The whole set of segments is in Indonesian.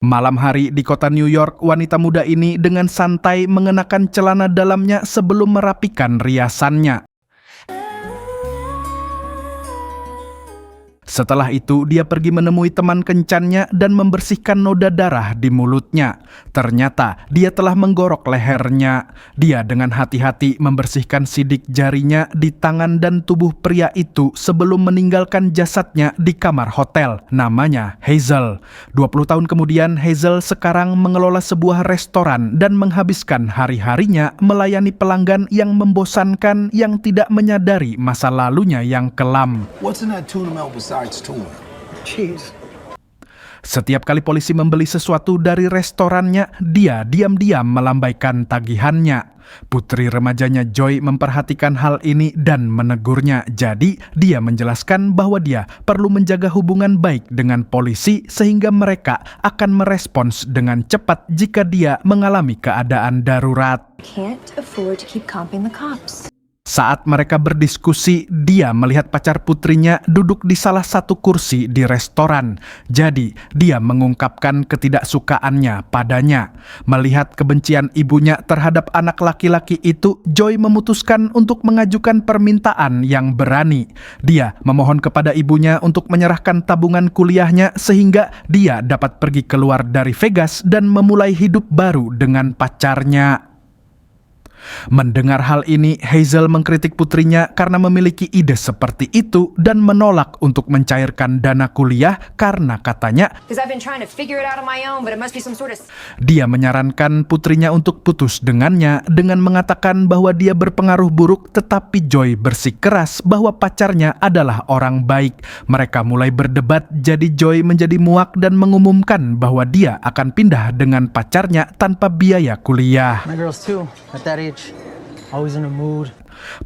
Malam hari di kota New York, wanita muda ini dengan santai mengenakan celana dalamnya sebelum merapikan riasannya. Setelah itu, dia pergi menemui teman kencannya dan membersihkan noda darah di mulutnya. Ternyata, dia telah menggorok lehernya. Dia dengan hati-hati membersihkan sidik jarinya di tangan dan tubuh pria itu sebelum meninggalkan jasadnya di kamar hotel. Namanya Hazel. 20 tahun kemudian, Hazel sekarang mengelola sebuah restoran dan menghabiskan hari-harinya melayani pelanggan yang membosankan yang tidak menyadari masa lalunya yang kelam. What's in that tuna melt besides tuna? Cheese. Setiap kali polisi membeli sesuatu dari restorannya, dia diam-diam melambaikan tagihannya. Putri remajanya Joy memperhatikan hal ini dan menegurnya. Jadi, dia menjelaskan bahwa dia perlu menjaga hubungan baik dengan polisi sehingga mereka akan merespons dengan cepat jika dia mengalami keadaan darurat. Can't afford to keep comping the cops. Saat mereka berdiskusi, dia melihat pacar putrinya duduk di salah satu kursi di restoran. Jadi, dia mengungkapkan ketidaksukaannya padanya. Melihat kebencian ibunya terhadap anak laki-laki itu, Joy memutuskan untuk mengajukan permintaan yang berani. Dia memohon kepada ibunya untuk menyerahkan tabungan kuliahnya sehingga dia dapat pergi keluar dari Vegas dan memulai hidup baru dengan pacarnya. Mendengar hal ini, Hazel mengkritik putrinya karena memiliki ide seperti itu dan menolak untuk mencairkan dana kuliah karena katanya dia menyarankan putrinya untuk putus dengannya dengan mengatakan bahwa dia berpengaruh buruk, tetapi Joy bersikeras bahwa pacarnya adalah orang baik. Mereka mulai berdebat, jadi Joy menjadi muak dan mengumumkan bahwa dia akan pindah dengan pacarnya tanpa biaya kuliah. My girls too, at that age. Always in a mood.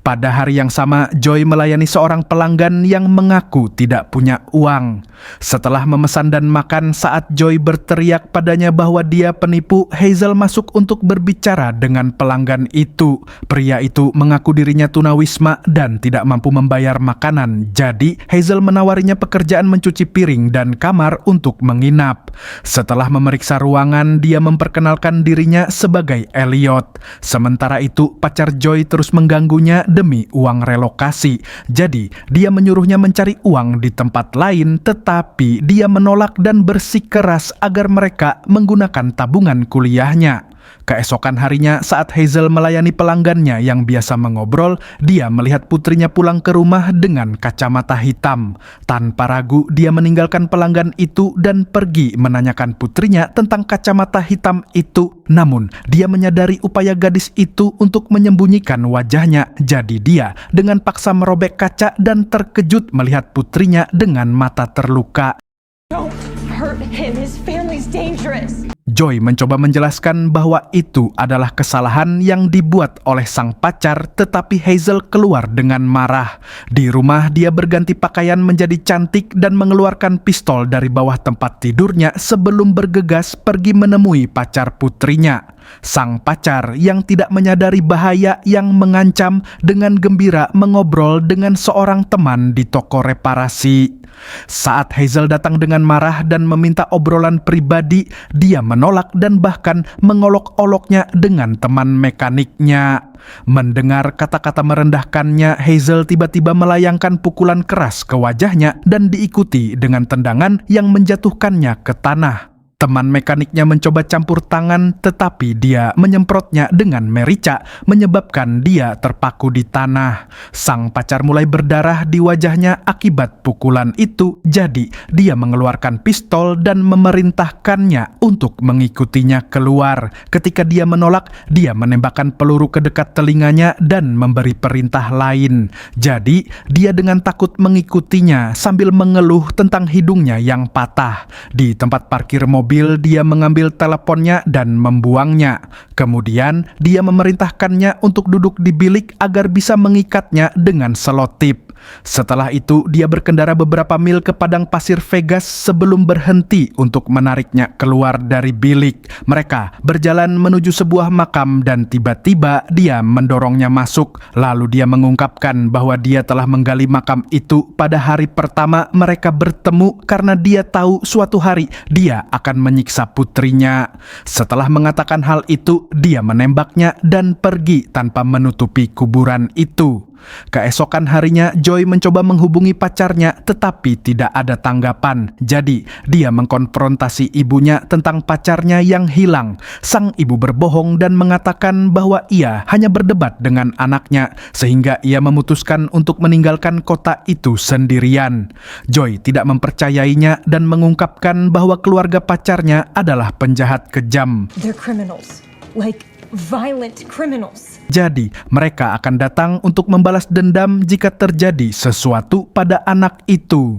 Pada hari yang sama, Joy melayani seorang pelanggan yang mengaku tidak punya uang. Setelah memesan dan makan, saat Joy berteriak padanya bahwa dia penipu, Hazel masuk untuk berbicara dengan pelanggan itu. Pria itu mengaku dirinya tunawisma dan tidak mampu membayar makanan. Jadi, Hazel menawarinya pekerjaan mencuci piring dan kamar untuk menginap. Setelah memeriksa ruangan, dia memperkenalkan dirinya sebagai Elliot. Sementara itu, pacar Joy terus mengganggunya demi uang relokasi. Jadi, dia menyuruhnya mencari uang di tempat lain, tetapi dia menolak dan bersikeras agar mereka menggunakan tabungan kuliahnya. Keesokan harinya, saat Hazel melayani pelanggannya yang biasa mengobrol, dia melihat putrinya pulang ke rumah dengan kacamata hitam. Tanpa ragu, dia meninggalkan pelanggan itu dan pergi menanyakan putrinya tentang kacamata hitam itu. Namun, dia menyadari upaya gadis itu untuk menyembunyikan wajahnya. Jadi dia dengan paksa merobek kaca dan terkejut melihat putrinya dengan mata terluka. Don't hurt him. His family's dangerous. Joy mencoba menjelaskan bahwa itu adalah kesalahan yang dibuat oleh sang pacar, tetapi Hazel keluar dengan marah. Di rumah, dia berganti pakaian menjadi cantik dan mengeluarkan pistol dari bawah tempat tidurnya sebelum bergegas pergi menemui pacar putrinya. Sang pacar yang tidak menyadari bahaya yang mengancam dengan gembira mengobrol dengan seorang teman di toko reparasi. Saat Hazel datang dengan marah dan meminta obrolan pribadi, dia menolak dan bahkan mengolok-oloknya dengan teman mekaniknya. Mendengar kata-kata merendahkannya, Hazel tiba-tiba melayangkan pukulan keras ke wajahnya dan diikuti dengan tendangan yang menjatuhkannya ke tanah. Teman mekaniknya mencoba campur tangan, tetapi dia menyemprotnya dengan merica, menyebabkan dia terpaku di tanah. Sang pacar mulai berdarah di wajahnya akibat pukulan itu, jadi dia mengeluarkan pistol dan memerintahkannya untuk mengikutinya keluar. Ketika dia menolak, dia menembakkan peluru ke dekat telinganya dan memberi perintah lain. Jadi, dia dengan takut mengikutinya sambil mengeluh tentang hidungnya yang patah. Di tempat parkir mobil, dia mengambil teleponnya dan membuangnya. Kemudian, dia memerintahkannya untuk duduk di bilik agar bisa mengikatnya dengan selotip. Setelah itu, dia berkendara beberapa mil ke padang pasir Vegas sebelum berhenti untuk menariknya keluar dari bilik. Mereka berjalan menuju sebuah makam dan tiba-tiba dia mendorongnya masuk. Lalu dia mengungkapkan bahwa dia telah menggali makam itu pada hari pertama mereka bertemu karena dia tahu suatu hari dia akan menyiksa putrinya. Setelah mengatakan hal itu, dia menembaknya dan pergi tanpa menutupi kuburan itu. Keesokan harinya, Joy mencoba menghubungi pacarnya tetapi tidak ada tanggapan. Jadi, dia mengkonfrontasi ibunya tentang pacarnya yang hilang. Sang ibu berbohong dan mengatakan bahwa ia hanya berdebat dengan anaknya sehingga ia memutuskan untuk meninggalkan kota itu sendirian. Joy tidak mempercayainya dan mengungkapkan bahwa keluarga pacarnya adalah penjahat kejam. They're criminals. Like violent criminals. Jadi, mereka akan datang untuk membalas dendam jika terjadi sesuatu pada anak itu.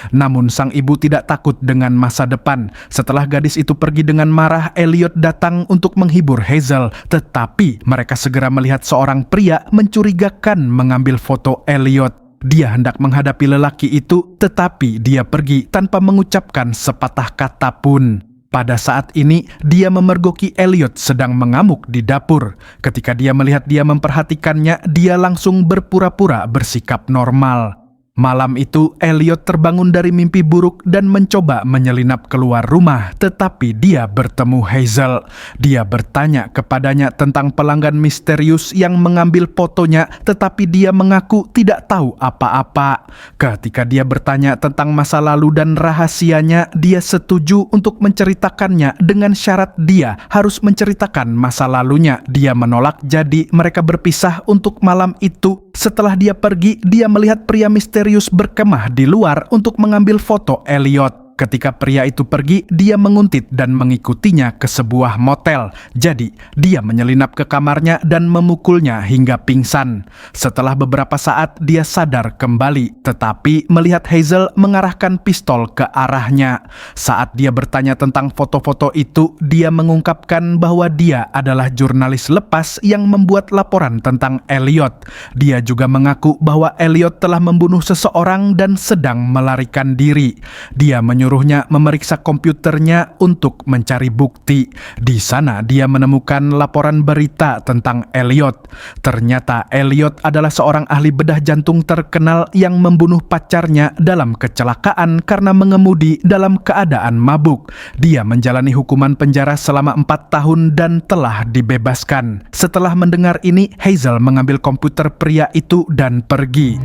Namun sang ibu tidak takut dengan masa depan. Setelah gadis itu pergi dengan marah, Elliot datang untuk menghibur Hazel. Tetapi mereka segera melihat seorang pria mencurigakan mengambil foto Elliot. Dia hendak menghadapi lelaki itu, tetapi dia pergi tanpa mengucapkan sepatah kata pun. Pada saat ini, dia memergoki Elliot sedang mengamuk di dapur. Ketika dia melihat dia memperhatikannya, dia langsung berpura-pura bersikap normal. Malam itu, Elliot terbangun dari mimpi buruk dan mencoba menyelinap keluar rumah, tetapi dia bertemu Hazel. Dia bertanya kepadanya tentang pelanggan misterius yang mengambil fotonya, tetapi dia mengaku tidak tahu apa-apa. Ketika dia bertanya tentang masa lalu dan rahasianya, dia setuju untuk menceritakannya dengan syarat dia harus menceritakan masa lalunya. Dia menolak, jadi mereka berpisah untuk malam itu. Setelah dia pergi, dia melihat pria misterius berkemah di luar untuk mengambil foto Elliot. Ketika pria itu pergi, dia menguntit dan mengikutinya ke sebuah motel. Jadi, dia menyelinap ke kamarnya dan memukulnya hingga pingsan. Setelah beberapa saat, dia sadar kembali, tetapi melihat Hazel mengarahkan pistol ke arahnya. Saat dia bertanya tentang foto-foto itu, dia mengungkapkan bahwa dia adalah jurnalis lepas yang membuat laporan tentang Elliot. Dia juga mengaku bahwa Elliot telah membunuh seseorang dan sedang melarikan diri. Dia menyuruhnya memeriksa komputernya untuk mencari bukti. Di sana dia menemukan laporan berita tentang Elliot. Ternyata Elliot adalah seorang ahli bedah jantung terkenal yang membunuh pacarnya dalam kecelakaan karena mengemudi dalam keadaan mabuk. Dia menjalani hukuman penjara selama 4 tahun dan telah dibebaskan. Setelah mendengar ini, Hazel mengambil komputer pria itu dan pergi.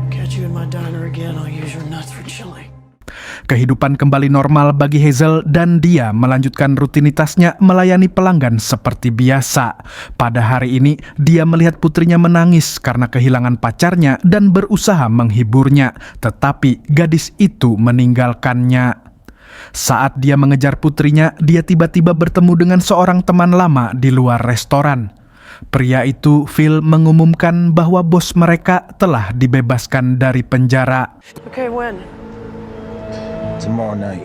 Catch you in my diner again, I'll use your nuts for chili. Kehidupan kembali normal bagi Hazel dan dia melanjutkan rutinitasnya melayani pelanggan seperti biasa. Pada hari ini, dia melihat putrinya menangis karena kehilangan pacarnya dan berusaha menghiburnya, tetapi gadis itu meninggalkannya. Saat dia mengejar putrinya, dia tiba-tiba bertemu dengan seorang teman lama di luar restoran. Pria itu, Phil, mengumumkan bahwa bos mereka telah dibebaskan dari penjara. Okay, when? Tomorrow night.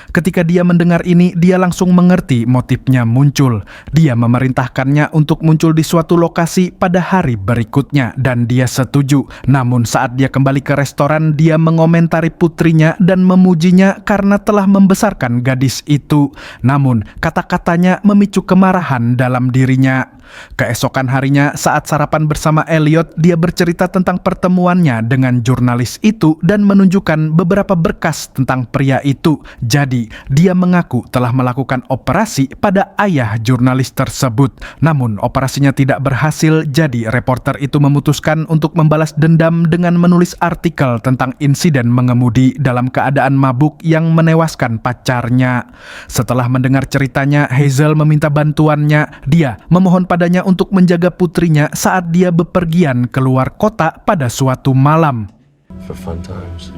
Ketika dia mendengar ini, dia langsung mengerti motifnya muncul. Dia memerintahkannya untuk muncul di suatu lokasi pada hari berikutnya dan dia setuju. Namun saat dia kembali ke restoran, dia mengomentari putrinya dan memujinya karena telah membesarkan gadis itu. Namun kata-katanya memicu kemarahan dalam dirinya. Keesokan harinya saat sarapan bersama Elliot, dia bercerita tentang pertemuannya dengan jurnalis itu dan menunjukkan beberapa berkas tentang pria itu. Jadi, dia mengaku telah melakukan operasi pada ayah jurnalis tersebut. Namun, operasinya tidak berhasil, jadi reporter itu memutuskan untuk membalas dendam dengan menulis artikel tentang insiden mengemudi dalam keadaan mabuk yang menewaskan pacarnya. Setelah mendengar ceritanya, Hazel meminta bantuannya. Dia memohon padanya untuk menjaga putrinya saat dia bepergian keluar kota pada suatu malam. For fun times.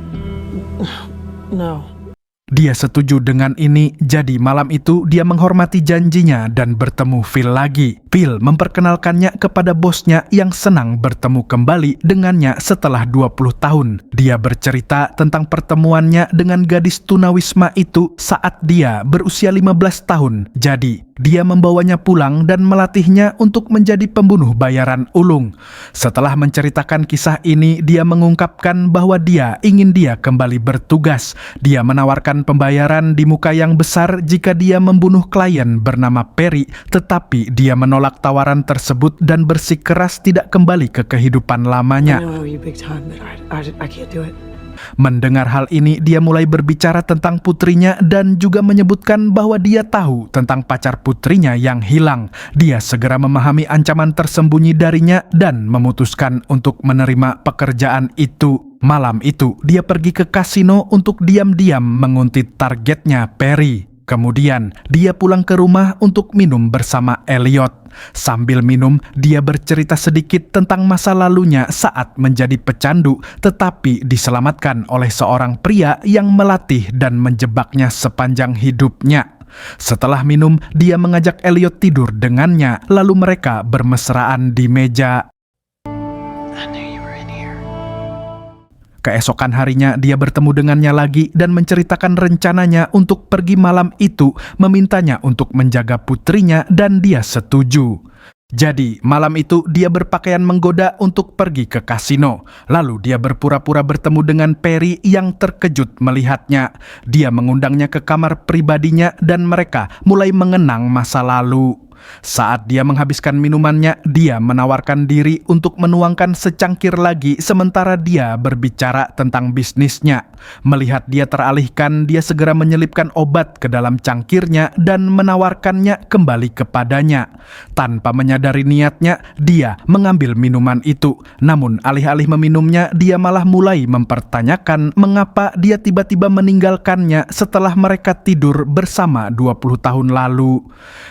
No. Dia setuju dengan ini, jadi malam itu dia menghormati janjinya dan bertemu Phil lagi. Phil memperkenalkannya kepada bosnya yang senang bertemu kembali dengannya setelah 20 tahun. Dia bercerita tentang pertemuannya dengan gadis tunawisma itu saat dia berusia 15 tahun. Jadi, dia membawanya pulang dan melatihnya untuk menjadi pembunuh bayaran ulung. Setelah menceritakan kisah ini, dia mengungkapkan bahwa dia ingin dia kembali bertugas. Dia menawarkan pembayaran di muka yang besar jika dia membunuh klien bernama Perry, tetapi dia menolak tawaran tersebut dan bersikeras tidak kembali ke kehidupan I lamanya. know you big time, but I can't do it. Mendengar hal ini, dia mulai berbicara tentang putrinya dan juga menyebutkan bahwa dia tahu tentang pacar putrinya yang hilang. Dia segera memahami ancaman tersembunyi darinya dan memutuskan untuk menerima pekerjaan itu. Malam itu, dia pergi ke kasino untuk diam-diam menguntit targetnya, Perry. Kemudian, dia pulang ke rumah untuk minum bersama Elliot. Sambil minum, dia bercerita sedikit tentang masa lalunya saat menjadi pecandu, tetapi diselamatkan oleh seorang pria yang melatih dan menjebaknya sepanjang hidupnya. Setelah minum, dia mengajak Elliot tidur dengannya, lalu mereka bermesraan di meja. I knew you were in here. Keesokan harinya dia bertemu dengannya lagi dan menceritakan rencananya untuk pergi malam itu, memintanya untuk menjaga putrinya dan dia setuju. Jadi malam itu dia berpakaian menggoda untuk pergi ke kasino. Lalu dia berpura-pura bertemu dengan Perry yang terkejut melihatnya. Dia mengundangnya ke kamar pribadinya dan mereka mulai mengenang masa lalu. Saat dia menghabiskan minumannya, dia menawarkan diri untuk menuangkan secangkir lagi sementara dia berbicara tentang bisnisnya. Melihat dia teralihkan, dia segera menyelipkan obat ke dalam cangkirnya dan menawarkannya kembali kepadanya. Tanpa menyadari niatnya, dia mengambil minuman itu. Namun alih-alih meminumnya, dia malah mulai mempertanyakan mengapa dia tiba-tiba meninggalkannya setelah mereka tidur bersama 20 tahun lalu.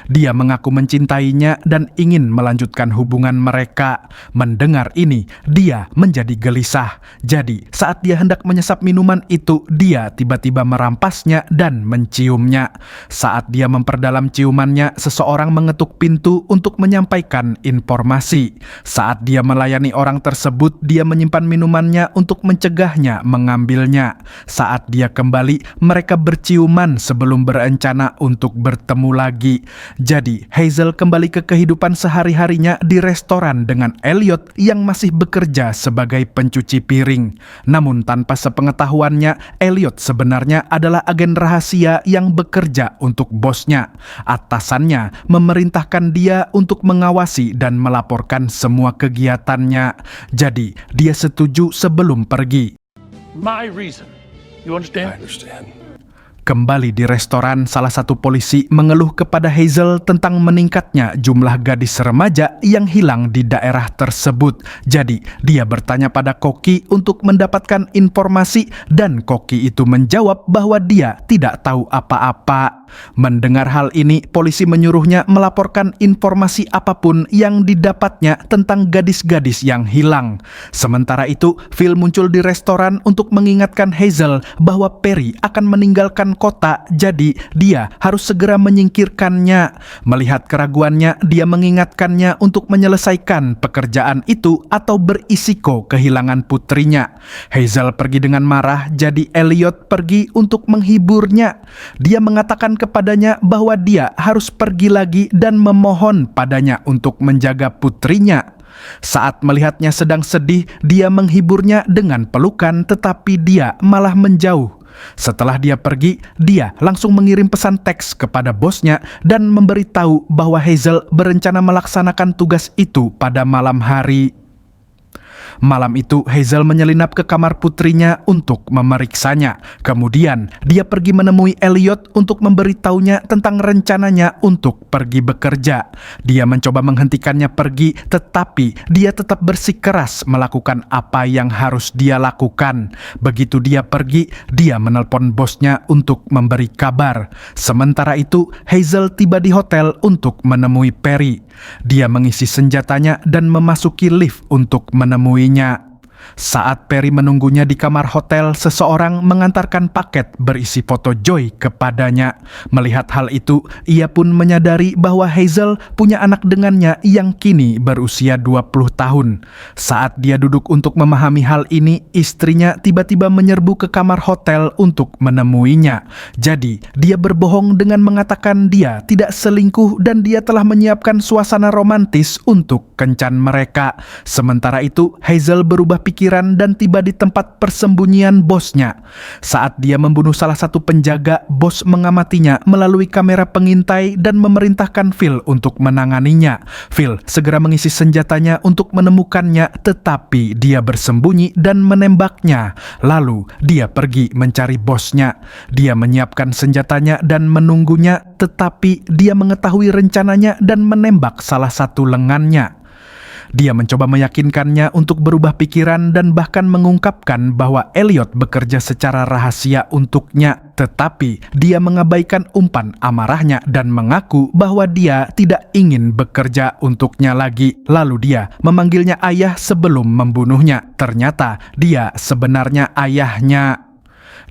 Dia mengaku mencintainya dan ingin melanjutkan hubungan mereka. Mendengar ini, dia menjadi gelisah. Jadi, saat dia hendak menyesap minuman itu, dia tiba-tiba merampasnya dan menciumnya. Saat dia memperdalam ciumannya, seseorang mengetuk pintu untuk menyampaikan informasi. Saat dia melayani orang tersebut, dia menyimpan minumannya untuk mencegahnya mengambilnya. Saat dia kembali, mereka berciuman sebelum berencana untuk bertemu lagi. Jadi, Hazel kembali ke kehidupan sehari-harinya di restoran dengan Elliot yang masih bekerja sebagai pencuci piring. Namun tanpa sepengetahuannya, Elliot sebenarnya adalah agen rahasia yang bekerja untuk bosnya. Atasannya memerintahkan dia untuk mengawasi dan melaporkan semua kegiatannya. Jadi, dia setuju sebelum pergi. My reason. You understand? I understand. Kembali di restoran, salah satu polisi mengeluh kepada Hazel tentang meningkatnya jumlah gadis remaja yang hilang di daerah tersebut. Jadi, dia bertanya pada Koki untuk mendapatkan informasi dan Koki itu menjawab bahwa dia tidak tahu apa-apa. Mendengar hal ini, polisi menyuruhnya melaporkan informasi apapun yang didapatnya tentang gadis-gadis yang hilang. Sementara itu, Phil muncul di restoran untuk mengingatkan Hazel bahwa Perry akan meninggalkan kota, jadi dia harus segera menyingkirkannya. Melihat keraguannya, dia mengingatkannya untuk menyelesaikan pekerjaan itu atau berisiko kehilangan putrinya. Hazel pergi dengan marah, jadi Elliot pergi untuk menghiburnya. Dia mengatakan kepadanya bahwa dia harus pergi lagi dan memohon padanya untuk menjaga putrinya. Saat melihatnya sedang sedih, dia menghiburnya dengan pelukan, tetapi dia malah menjauh. Setelah dia pergi, dia langsung mengirim pesan teks kepada bosnya dan memberitahu bahwa Hazel berencana melaksanakan tugas itu pada malam hari. Malam itu, Hazel menyelinap ke kamar putrinya untuk memeriksanya. Kemudian, dia pergi menemui Elliot untuk memberitahunya tentang rencananya untuk pergi bekerja. Dia mencoba menghentikannya pergi, tetapi dia tetap bersikeras melakukan apa yang harus dia lakukan. Begitu dia pergi, dia menelpon bosnya untuk memberi kabar. Sementara itu, Hazel tiba di hotel untuk menemui Perry. Dia mengisi senjatanya dan memasuki lift untuk menemuinya. Saat Perry menunggunya di kamar hotel, seseorang mengantarkan paket berisi foto Joy kepadanya. Melihat hal itu, ia pun menyadari bahwa Hazel punya anak dengannya yang kini berusia 20 tahun. Saat dia duduk untuk memahami hal ini, istrinya tiba-tiba menyerbu ke kamar hotel untuk menemuinya. Jadi, dia berbohong dengan mengatakan dia tidak selingkuh dan dia telah menyiapkan suasana romantis untuk kencan mereka. Sementara itu, Hazel berubah pikiran dan tiba di tempat persembunyian bosnya. Saat dia membunuh salah satu penjaga, bos mengamatinya melalui kamera pengintai dan memerintahkan Phil untuk menanganinya. Phil segera mengisi senjatanya untuk menemukannya, tetapi dia bersembunyi dan menembaknya. Lalu dia pergi mencari bosnya. Dia menyiapkan senjatanya dan menunggunya, tetapi dia mengetahui rencananya dan menembak salah satu lengannya. Dia mencoba meyakinkannya untuk berubah pikiran dan bahkan mengungkapkan bahwa Elliot bekerja secara rahasia untuknya, tetapi dia mengabaikan umpan amarahnya dan mengaku bahwa dia tidak ingin bekerja untuknya lagi. Lalu dia memanggilnya ayah sebelum membunuhnya. Ternyata dia sebenarnya ayahnya.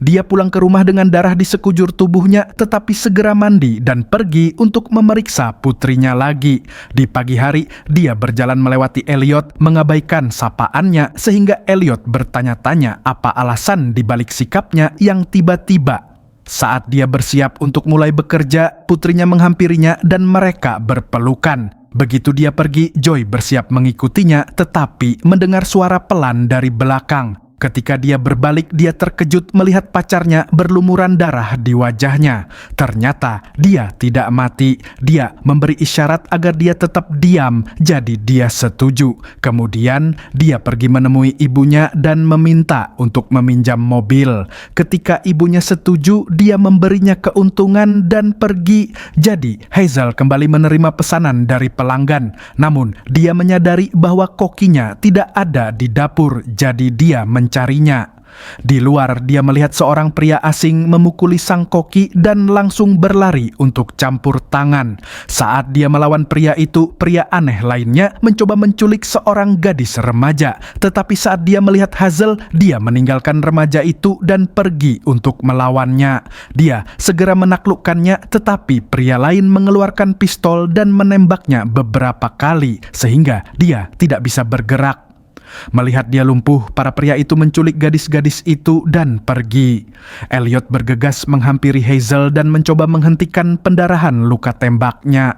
Dia pulang ke rumah dengan darah di sekujur tubuhnya, tetapi segera mandi dan pergi untuk memeriksa putrinya lagi. Di pagi hari, dia berjalan melewati Elliot, mengabaikan sapaannya sehingga Elliot bertanya-tanya apa alasan dibalik sikapnya yang tiba-tiba. Saat dia bersiap untuk mulai bekerja, putrinya menghampirinya dan mereka berpelukan. Begitu dia pergi, Joy bersiap mengikutinya, tetapi mendengar suara pelan dari belakang. Ketika dia berbalik, dia terkejut melihat pacarnya berlumuran darah di wajahnya. Ternyata dia tidak mati. Dia memberi isyarat agar dia tetap diam, jadi dia setuju. Kemudian dia pergi menemui ibunya dan meminta untuk meminjam mobil. Ketika ibunya setuju, dia memberinya keuntungan dan pergi. Jadi Hazel kembali menerima pesanan dari pelanggan. Namun dia menyadari bahwa kokinya tidak ada di dapur, jadi dia mencarinya. Di luar, dia melihat seorang pria asing memukuli sang koki dan langsung berlari untuk campur tangan. Saat dia melawan pria itu, pria aneh lainnya mencoba menculik seorang gadis remaja. Tetapi saat dia melihat Hazel, dia meninggalkan remaja itu dan pergi untuk melawannya. Dia segera menaklukkannya, tetapi pria lain mengeluarkan pistol dan menembaknya beberapa kali, sehingga dia tidak bisa bergerak. Melihat dia lumpuh, para pria itu menculik gadis-gadis itu dan pergi. Elliot bergegas menghampiri Hazel dan mencoba menghentikan pendarahan luka tembaknya.